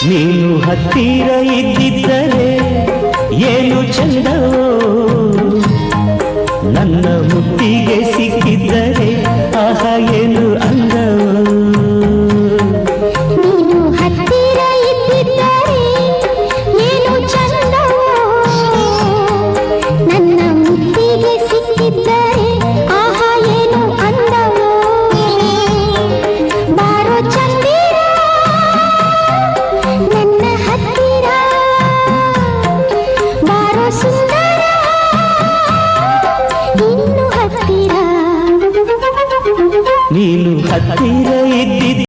ನೀನು ಹತ್ತಿರ ಇದ್ದಿದ್ದರೆ ಏನು ಚಂದವೋ, ನನ್ನ ಮುತ್ತಿಗೆ ಸಿಕ್ಕಿದ್ದರೆ ಆಹಾ ಏನು ಅಂದವೋ. ನೀನು ಹತ್ತಿರ ಇದ್ದಿದ್ದರೆ ಏನು ಚಂದವೋ, ನನ್ನ ಮುತ್ತಿಗೆ ಸಿಕ್ಕಿದ್ದರೆ ಆಹಾ ಏನು ಅಂದವೋ. ಬಾರೋ ಚಂದಿರ ನನ್ನ ಹತ್ತಿರ, ಬಾರೋ ಸುಂದರ ಇನ್ನು ಹತ್ತಿರ. ನೀನು ಹತ್ತಿರ